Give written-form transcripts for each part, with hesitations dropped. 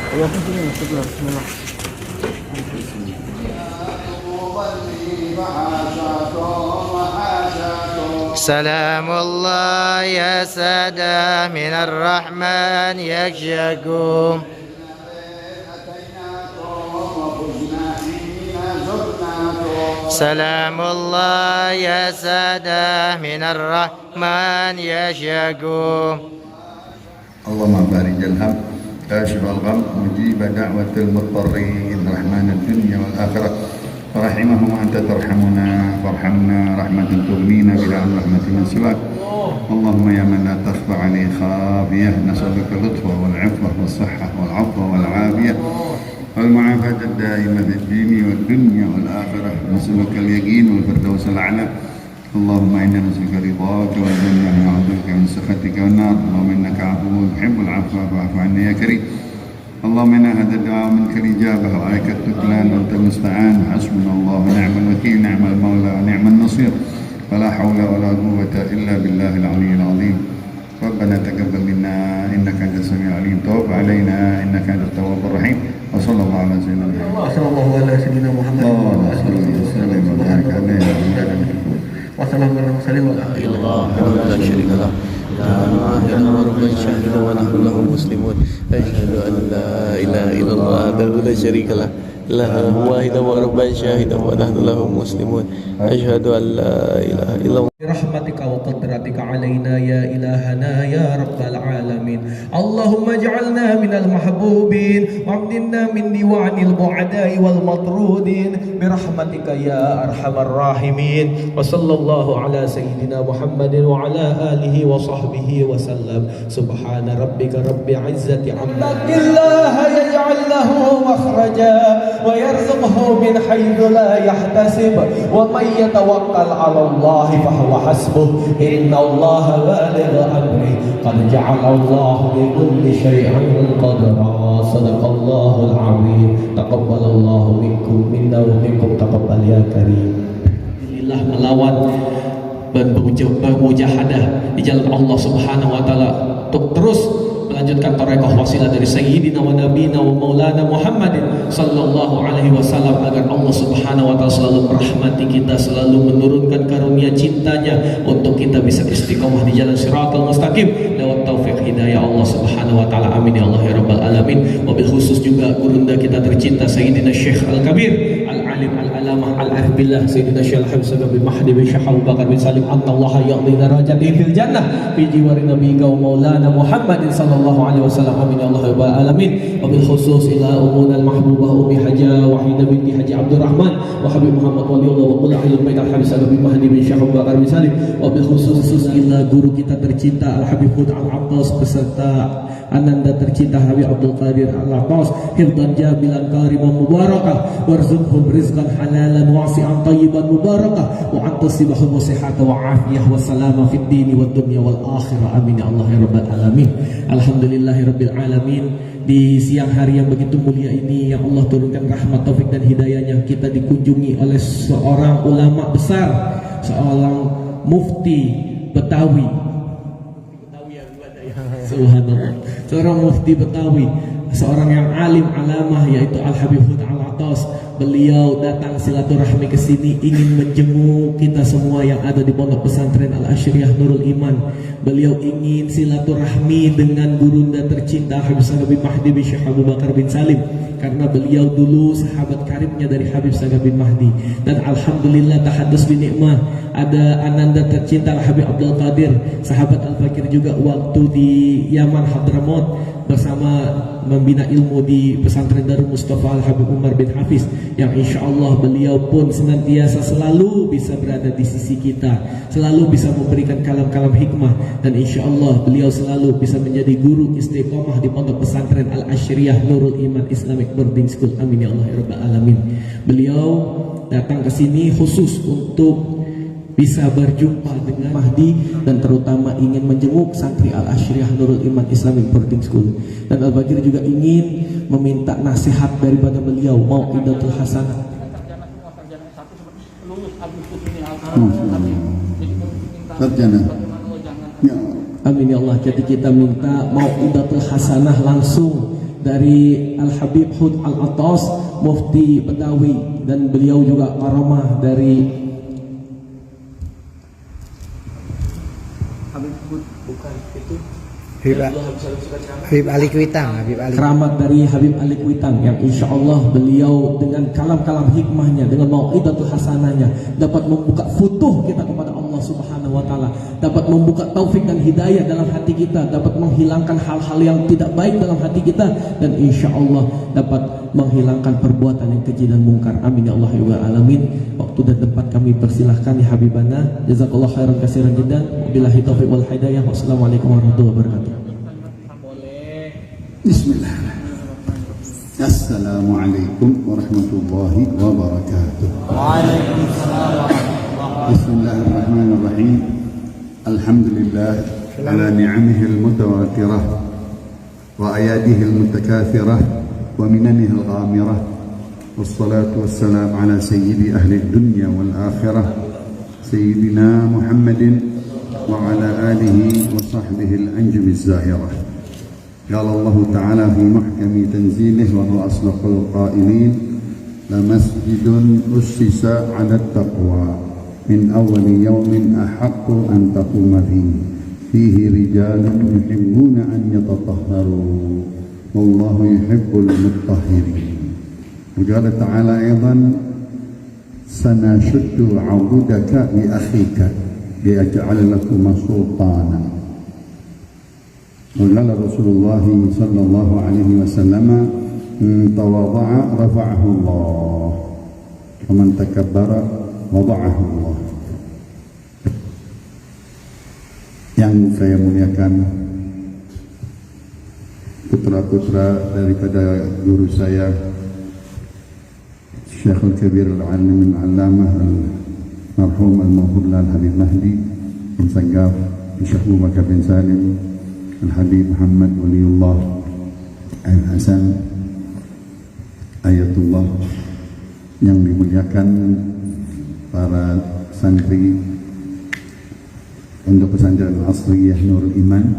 Ya, bismillah. سلام الله يا سادة من الرحمن يكشكم. سلام الله يا سادة من الرحمن يكشكم. اللهم بارك الهم كاشف الغم مجيب دعوة المضطرين رحمن الدنيا والآخرة رحمهم أنت ترحمنا فارحمنا رحمة تغنينا بلا عن رحمة من سواك. اللهم يا من لا تخفى عليه خافية نسألك اللطف والعفو والصحة والعفو والعافية والمعافاة الدائمة في الدين والدنيا والآخرة نسألك اليقين والفردوس الأعلى. اللهم إنا نسألك رضاك والجنة ونعوذ بك من سخطك والنار. اللهم إنك عفو تحب العفو فاعف عنا يا كريم. اللهم إن هذا الدعاء منك الإجابة وعليك التكلان وأنت المستعان. حسبنا الله ونعم الوكيل نعم المولى ونعم النصير ولا حول ولا قوة إلا بالله العلي العظيم. ربنا تقبل منا إنك أنت السميع العليم توب علينا إنك أنت التواب الرحيم. وصلى الله على سيدنا محمد. صلى الله على سيدنا محمد وسلم وبارك عليه وسلام على المرسلين والحمد لله لا شريك له. لا إله إلا الله شهد ونحن له مسلمون. أشهد أن لا إله إلا الله وحده لا شريك له لا واحد وربا شاهد ونحن له مسلمون. أشهد أن لا إله إلا الله برحمتك وقدرتك علينا يا إلهنا يا رب العالمين. اللهم اجعلنا من المحبوبين وابدلنا من ديوان البعداء والمطرودين برحمتك يا أرحم الراحمين. وصلى الله على سيدنا محمد وعلى آله وصحبه وسلم. سبحان ربك رب العزة عما الله يجعل له مخرجا ويرزقه من حيث لا يحتسب ومن يتوكل على الله فهو حسبه إن الله بالغ أمره قد جعل الله لكل شيء قدرا. صدق الله العظيم. تقبل الله منكم منا ومنكم تقبل يا كريم. Alhamdulillah melawan dan bermujahadah di jalan Allah Subhanahu wa taala untuk terus melanjutkan tarekat wasilah dari Sayyidina wa Nabiyina wa Maulana Muhammadin sallallahu alaihi wasallam agar Allah Subhanahu wa taala selalu merahmati kita, selalu menurunkan karunia cintanya untuk kita bisa istiqomah di jalan Shiratal Mustaqim lewat taufik hidayah Allah Subhanahu wa taala. Amin ya Allah ya rabbal alamin. Wabil khusus juga gurunda kita tercinta Sayyidina Syekh Al-Kabir Al-Alim Al-Alamah Al-Arif Billah Sayyidina Syekh Al-Habib bin Mahdi bin Syekh Abu Bakar bin Salim Allah ya'li darajatihi fil jannah fi jiwari nabiyika wa maulana Muhammadin sallallahu alaihi wasallam. Amin ya Allah ya rabbal alamin. Wabil khusus ila umuna al-mahbubah Ummi Haja Wahidah binti Haji Abdurrahman wa Habib Muhammad waliullah wa qul ahli bait Al-Habib bin Mahdi bin Syekh Abu Bakar bin Salim. Wabil khusus ila guru kita tercinta Al-Habib Al-Abbas beserta Ananda tercinta Habib Abdul Qadir Al-Abbas hifdan jabilan kariman mubarakah warzuqhum rizqan halalan wasi'an tayyiban mubarakah wa antasibahum sihhatan wa afiyah wa salama fid dini wad dunya wal akhirah. Amin ya Allah ya rabbal alamin. Alhamdulillahirabbil alamin. Di siang hari yang begitu mulia ini yang Allah turunkan rahmat taufik dan hidayahnya, kita dikunjungi oleh seorang ulama besar, seorang mufti Betawi. Subhanallah. Seorang mufti Betawi, seorang yang alim alamah yaitu Al-Habib Al-Atas. Beliau datang silaturahmi ke sini ingin menjenguk kita semua yang ada di Pondok Pesantren Al-Asyriyah Nurul Iman. Beliau ingin silaturahmi dengan gurunda tercinta Habib Sagab bin Mahdi bin Syekh Abu Bakar bin Salim karena beliau dulu sahabat karibnya dari Habib Sagab bin Mahdi. Dan alhamdulillah tahadus bin nikmah ada ananda tercinta Habib Abdul Qadir, sahabat Al-Fakir juga waktu di Yaman Hadramaut bersama membina ilmu di pesantren Darul Mustafa Al-Habib Umar bin Hafiz, yang insya Allah beliau pun senantiasa selalu bisa berada di sisi kita, selalu bisa memberikan kalam-kalam hikmah, dan insya Allah beliau selalu bisa menjadi guru istiqomah di Pondok Pesantren Al-Asyriyah Nurul Iman Islamic Boarding School. Amin ya Allah ya rabbal alamin. Beliau datang ke sini khusus untuk bisa berjumpa dengan Mahdi dan terutama ingin menjenguk santri Al-Asyriyah Nurul Iman Islamic Boarding School. Dan Al-Bagir juga ingin meminta nasihat daripada beliau, mau'idatul hasanah. Amin ya Allah. Jadi kita minta mau'idatul hasanah langsung dari Al-Habib Hud Al-Atas, Mufti Betawi, dan beliau juga karamah dari Habib Hud, bukan itu Habib Ali Kuitang, keramat dari Habib Ali Kuitang, yang insya Allah beliau dengan kalam-kalam hikmahnya, dengan mau'idatul hasanahnya dapat membuka futuh kita kepada Allah Subhanahu wa Ta'ala, dapat membuka taufik dan hidayah dalam hati kita, dapat menghilangkan hal-hal yang tidak baik dalam hati kita, dan insya Allah dapat menghilangkan perbuatan yang keji dan mungkar. Amin ya Allah ya alamin. Waktu dan tempat kami persilahkan ya Habibana. Jazakallah khairan katsiran jiddan. Wabillahi taufiq wal hidayah. Wassalamualaikum warahmatullahi wabarakatuh. Bismillahirrahmanirrahim. Assalamualaikum warahmatullahi wabarakatuh. Waalaikumsalam. Bismillahirrahmanirrahim. Alhamdulillah ala ni'amihi al-mutawatirah wa ayadihi al-mutakathirah wa minanihi al-ghamirah. Wassalatu wassalamu ala sayyidi ahli dunya wal akhirah sayyidina Muhammadin wa ala alihi wa sahbihi al-anjum az-zahirah. قال الله تعالى في محكم تنزيله وهو أصدق القائلين لمسجد أسس على التقوى من أول يوم أحق أن تقوم فيه رجال يحبون أن يتطهروا والله يحب المطهرين. وقال تعالى أيضا سنشد عضدك لأخيك لأجعل لكم سلطانا. وقال رسول الله صلى الله عليه وسلم تواضع رفعه الله ومن تكبر وضعه Allah. Yang saya muliakan, putra-putra daripada guru saya Syekhul Kabir Al-Alim Al-Allamah Al-Marhum Al-Mawhudlah Al-Habib Mahdi bin Sanggaf, Syekh Abu Bakar bin Salim, Al-Habib Muhammad Waliullah Al-Hasan Ayatullah, yang dimuliakan para santri Pondok Pesantren Al-Asriyah Nurul Iman,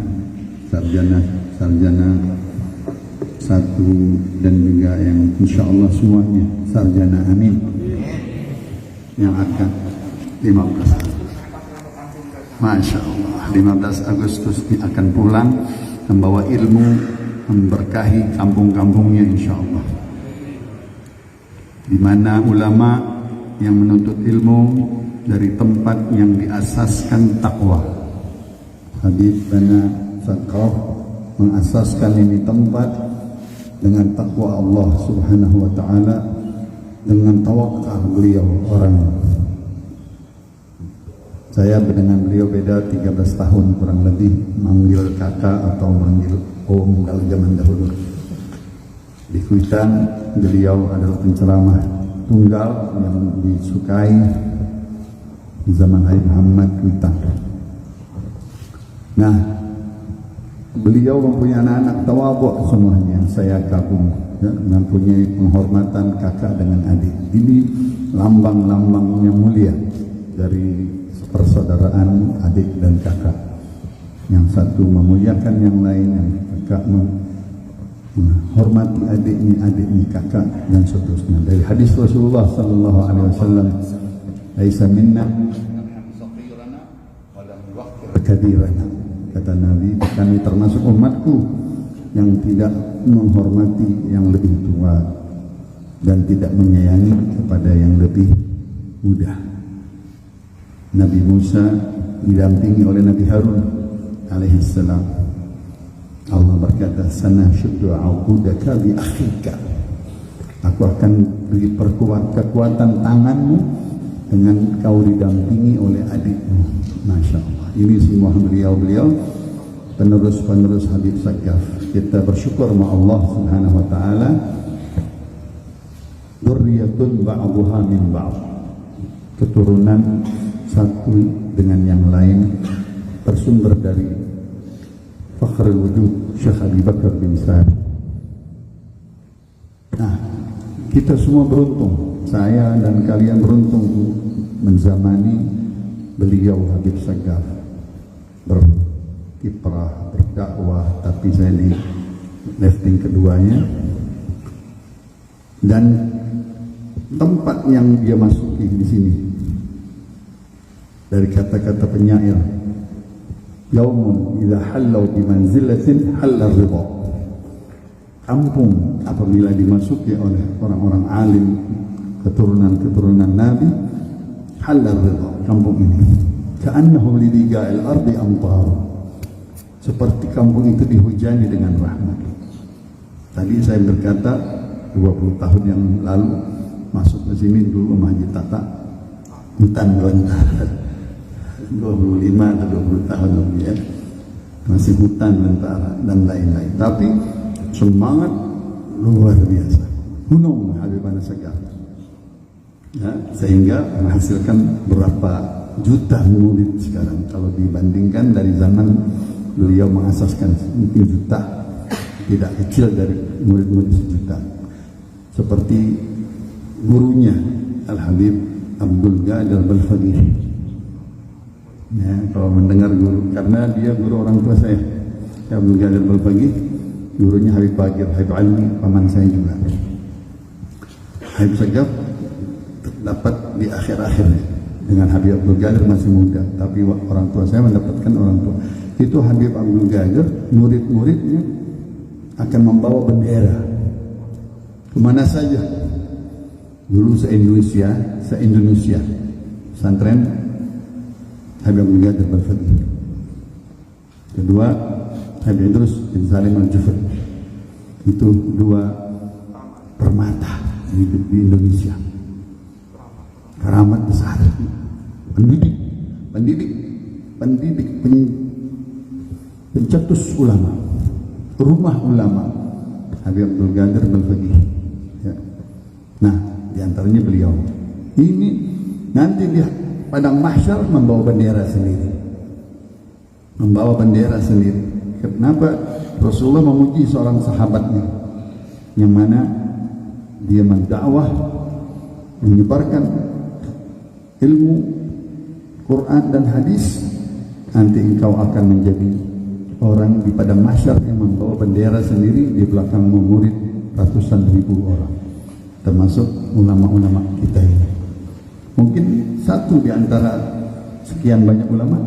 sarjana 1 dan juga yang insya Allah semuanya sarjana, amin, yang akan 15 Masya Allah 15 Agustus ini akan pulang membawa ilmu, memberkahi kampung-kampungnya insya Allah, di mana ulama yang menuntut ilmu dari tempat yang diasaskan takwa. Habib Bana Sakaf mengasaskan ini tempat dengan takwa Allah Subhanahu wa Ta'ala, dengan tawakal beliau orang. Saya dengan beliau beda 13 tahun kurang lebih, manggil kakak atau manggil om kalau zaman dahulu. Di Kuitang beliau adalah penceramah tunggal yang disukai di zaman Habib Muhammad Kuitang. Nah, beliau mempunyai anak-anak tawadhu semuanya yang saya kagum, ya, mempunyai penghormatan kakak dengan adik. Ini lambang-lambang yang mulia dari persaudaraan adik dan kakak. Yang satu memuliakan yang lain, yang kakak menghormati adiknya kakak, dan seterusnya. Dari hadis Rasulullah sallallahu alaihi wasallam, "Laisa minna kabirana." Kata Nabi, kami termasuk umatku yang tidak menghormati yang lebih tua dan tidak menyayangi kepada yang lebih muda. Nabi Musa didampingi oleh Nabi Harun alaihissalam. Allah berkata, "Sanashuddu 'udaka bi akhika." Aku akan beri kekuatan tanganmu dengan kau didampingi oleh adikmu. Masya Allah. Ini semua beliau-beliau penerus-penerus Habib Sakaf. Kita bersyukur sama Allah Subhanahu wa Ta'ala. Dzurriyyatun ba'dhuha min ba'd. Keturunan satu dengan yang lain bersumber dari Fakhrul Wujud Syekh Abu Bakar bin Salim. Nah, kita semua beruntung, saya dan kalian beruntung menzamani beliau Habib Sakaf berkiprah, berdakwah, tapi saya lifting keduanya, dan tempat yang dia masuki di sini dari kata-kata penyair, yaumun idza hallau bi manzilatin halla ridha. Kampung apabila dimasuki oleh orang-orang alim, keturunan-keturunan Nabi, halla ridha, kampung ini ka'annahum lidiga'il ardi amtar, seperti kampung itu dihujani dengan rahmat. Tadi saya berkata 20 tahun yang lalu masuk ke sini dulu sama Haji Tata, hutan belantara. 25 atau 20 tahun lebih ya, masih hutan belantara dan lain-lain, tapi semangat luar biasa, gunung Habibana Segar ya, sehingga menghasilkan berapa juta murid sekarang. Kalau dibandingkan dari zaman beliau mengasaskan, mungkin juta, tidak kecil dari murid-murid sejuta. Seperti gurunya Al-Habib Abdul Qadir Al-Faqih ya, kalau mendengar guru, karena dia guru orang tua saya Abdul Qadir Al-Faqih, gurunya Habib Bagir, Habib Almi, paman saya juga. Habib Segaf dapat di akhir-akhirnya, dengan Habib Abdul Qadir masih muda, tapi orang tua saya mendapatkan orang tua. Itu Habib Abdul Qadir, murid-muridnya akan membawa bendera kemana saja. Dulu se-Indonesia pesantren Habib Abdul Qadir Al-Faqih. Kedua Habib Idrus bin Salim Al-Jufri. Itu dua permata di Indonesia, keramat besar, pendidik, pencetus ulama, rumah ulama, Habib Abdul Qadir Al-Faqih ya. Nah, diantaranya beliau ini nanti di padang mahsyar membawa bendera sendiri. Kenapa? Rasulullah memuji seorang sahabatnya yang mana dia mendakwah, menyebarkan ilmu Quran dan hadis. Nanti engkau akan menjadi orang di padang mahsyar yang membawa bendera sendiri, di belakang murid ratusan ribu orang, termasuk ulama-ulama kita ini. Mungkin satu di antara sekian banyak ulama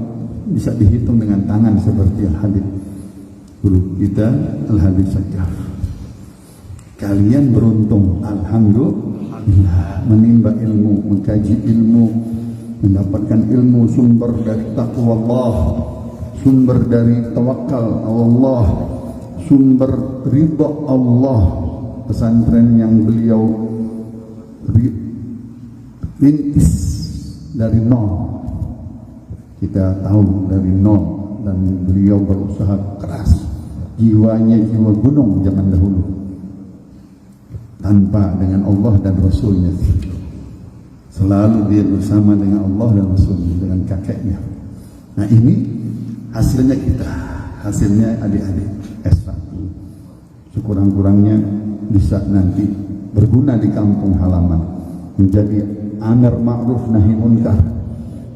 bisa dihitung dengan tangan, seperti Al-Habib guru kita Al-Habib Segaf. Kalian beruntung, alhamdulillah, menimba ilmu, mengkaji ilmu, mendapatkan ilmu sumber dari taqwa Allah, sumber dari tawakal Allah, sumber ridha Allah. Pesantren yang beliau rintis dari nol, kita tahu dari nol, dan beliau berusaha keras, jiwanya jiwa gunung zaman dahulu, tanpa dengan Allah dan Rasulnya. Selalu dia bersama dengan Allah dan Rasulnya, dengan kakeknya. Nah, ini hasilnya kita, hasilnya adik-adik S1. Sekurang-kurangnya bisa nanti berguna di kampung halaman, menjadi amir ma'ruf nahi munkar,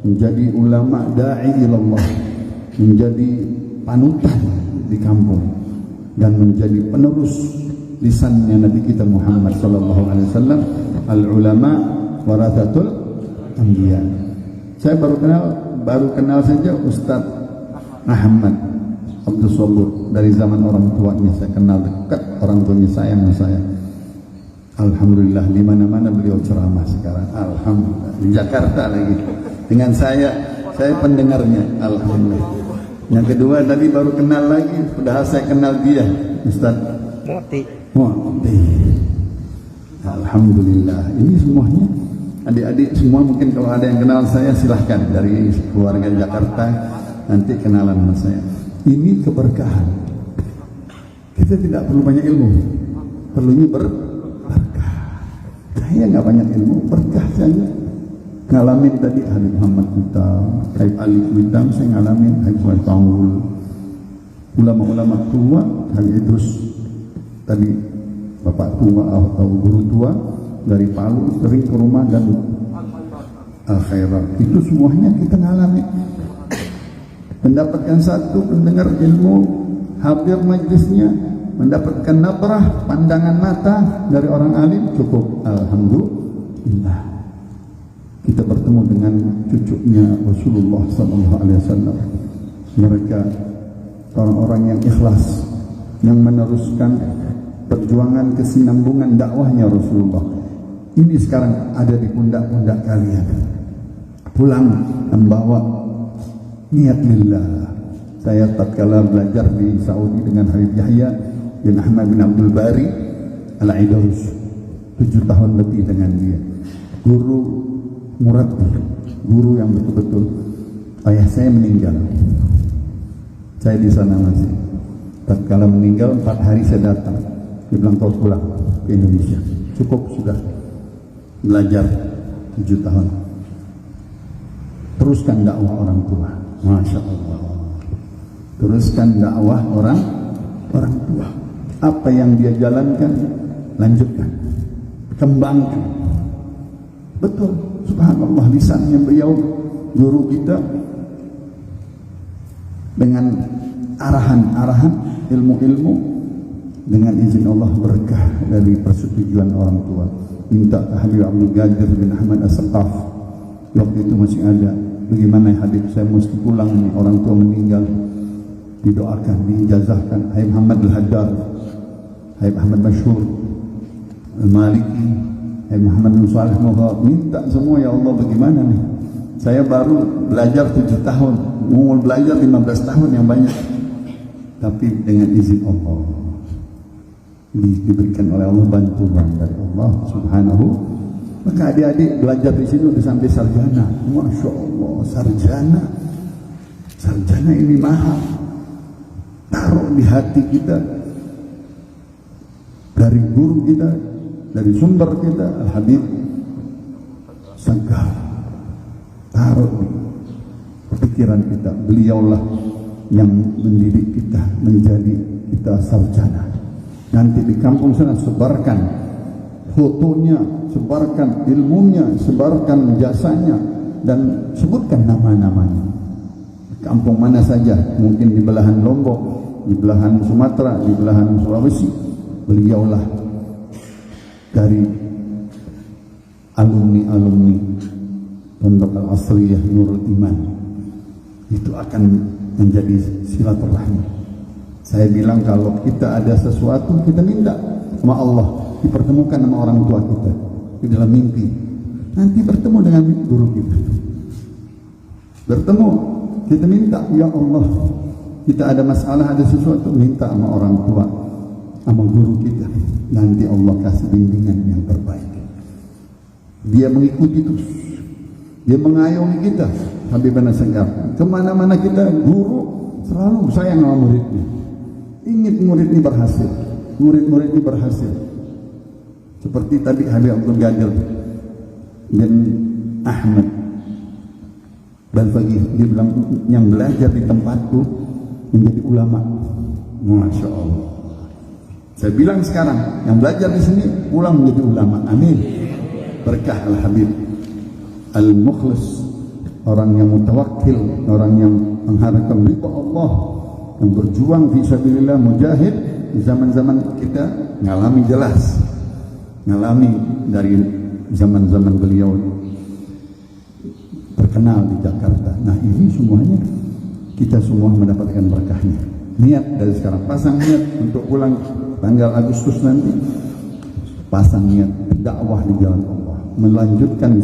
menjadi ulama da'i ilallah, menjadi panutan di kampung, dan menjadi penerus lisannya Nabi kita Muhammad sallallahu alaihi wasallam, al ulama warathatul anbiya. Saya baru kenal saja Ustadz Ahmad Abdul Sabur dari zaman orang tuanya. Saya kenal dekat, orang tuanya sayang sama saya. Alhamdulillah, di mana-mana beliau ceramah sekarang. Alhamdulillah, di Jakarta lagi. Dengan saya pendengarnya. Alhamdulillah. Yang kedua tadi baru kenal lagi, padahal saya kenal dia, Ustaz Moti. Alhamdulillah. Ini semuanya adik-adik semua, mungkin kalau ada yang kenal saya silahkan, dari keluarga Jakarta nanti kenalan sama saya. Ini keberkahan. Kita tidak perlu banyak ilmu, perlunya berkah. Saya nggak banyak ilmu, berkah saja. Ngalamin tadi Habib Muhammad kita, Habib Ali Widam, saya ngalamin Habib Faul, ulama-ulama tua, Habib Idrus tadi, bapak tua atau guru tua dari Palu, sering ke rumah dan Al-Khairat. Itu semuanya kita ngalami. Mendapatkan satu pendengar ilmu, hadir majlisnya, mendapatkan nadrah, pandangan mata dari orang alim, cukup alhamdulillah. Kita bertemu dengan cucunya Rasulullah SAW. Mereka orang-orang yang ikhlas, yang meneruskan perjuangan kesinambungan dakwahnya Rasulullah. Ini sekarang ada di pundak-pundak kalian. Pulang membawa niat lillah. Saya tatkala belajar di Saudi dengan Habib Yahya bin Ahmad bin Abdul Bari Al-Aidawus, 7 tahun lebih dengan dia. Guru murabbi, guru yang betul-betul. Ayah saya meninggal. Saya di sana masih. Tatkala meninggal 4 hari saya datang. Dia bilang kau pulang ke Indonesia. Cukup sudah belajar 7 tahun. Teruskan dakwah orang tua. Masya Allah. Teruskan dakwah orang tua. Apa yang dia jalankan, lanjutkan, kembangkan. Betul, subhanallah, lisannya beliau, guru kita, dengan arahan-arahan, ilmu-ilmu, dengan izin Allah berkah dari persetujuan orang tua. Minta ke Habib Abdul Qadir bin Ahmad As-Saqaf, waktu itu masih ada. Bagaimana Habib, saya mesti pulang nih, orang tua meninggal. Didoakan, diijazahkan. Habib Muhammad Al-Haddad, Habib Ahmad Masyhur Al-Maliki, Habib Muhammad bin Salih Mughab, minta semua, ya Allah bagaimana nih, saya baru belajar 7 tahun, mau belajar 15 tahun yang banyak, tapi dengan izin Allah diberikan oleh Allah bantuan dari Allah Subhanahu. Maka adik-adik belajar di sini udah sampai sarjana. Masya Allah, sarjana ini mahal. Taruh di hati kita, dari guru kita, dari sumber kita, Al-Habib Saggaf. Taruh di pikiran kita, beliaulah yang mendidik kita menjadi kita sarjana. Nanti di kampung sana sebarkan fotonya, sebarkan ilmunya, sebarkan jasanya, dan sebutkan nama-namanya. Kampung mana saja, mungkin di belahan Lombok, di belahan Sumatera, di belahan Sulawesi, beliaulah dari alumni-alumni Pondok Al-Asriyah Nurul Iman. Itu akan menjadi silaturahmi. Saya bilang kalau kita ada sesuatu, kita minta sama Allah, dipertemukan sama orang tua kita di dalam mimpi. Nanti bertemu dengan guru kita. Bertemu, kita minta, ya Allah, kita ada masalah, ada sesuatu, minta sama orang tua, sama guru kita. Nanti Allah kasih bimbingan yang terbaik. Dia mengikuti terus, dia mengayomi kita. Habib Saggaf, kemana-mana kita, guru selalu sayang sama muridnya. Ingin murid ini berhasil, murid-murid ini berhasil. Seperti tadi Habib Abdul Qadir bin Ahmad Balfaqih, dia bilang yang belajar di tempatku menjadi ulama. Masya Allah. Saya bilang sekarang yang belajar di sini pulang menjadi ulama. Amin. Berkah Al-Habib Al-Mukhlis, orang yang mutawakkil, orang yang mengharapkan ridha Allah, yang berjuang fi sabilillah, mujahid. Di zaman-zaman kita ngalami jelas, ngalami dari zaman-zaman beliau terkenal di Jakarta. Nah ini semuanya kita semua mendapatkan berkahnya. Niat dari sekarang, pasang niat untuk pulang tanggal Agustus nanti, pasang niat dakwah di jalan Allah, melanjutkan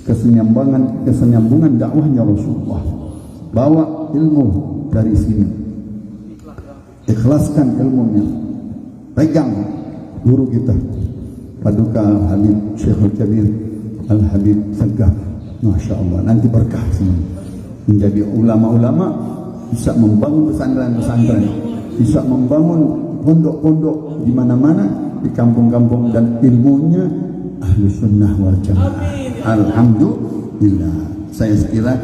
kesenyambungan dakwahnya Rasulullah. Bawa ilmu dari sini, ikhlaskan ilmunya, pegang guru kita Paduka Habib Syekhul Kabir Al-Habib Saggaf. Masya Allah, nanti berkah semua. Menjadi ulama-ulama, bisa membangun pesantren-pesantren, bisa membangun pondok-pondok di mana-mana, di kampung-kampung, dan ilmunya Ahlus Sunnah wal Jamaah. Alhamdulillah. Saya kira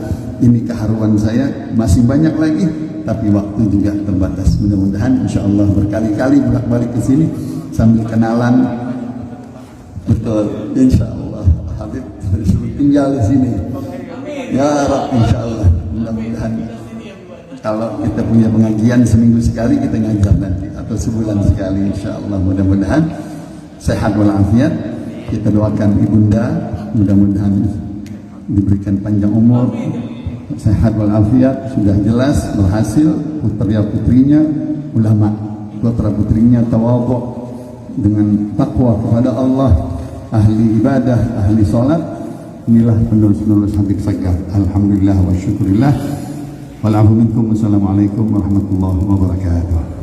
ini keharuan saya, masih banyak lagi, tapi waktu juga terbatas. Mudah-mudahan insya Allah berkali-kali bolak-balik ke sini sambil kenalan. Betul, insya Allah Habib tinggal di sini. Ya Rabb, insya Allah. Mudah-mudahan kalau kita punya pengajian seminggu sekali, kita ngajar nanti. atau sebulan sekali insyaallah. Mudah-mudahan sehat walafiat. Kita doakan ibunda, mudah-mudahan diberikan panjang umur, sehat walafiat. Sudah jelas berhasil putra-putrinya ulama, putra-putrinya tawadhu dengan takwa kepada Allah, ahli ibadah, ahli salat. Inilah penerus-penerus Habib Sagaf. Alhamdulillah wa syukurillah. Wal afu minkum. Wassalamualaikum warahmatullahi wabarakatuh.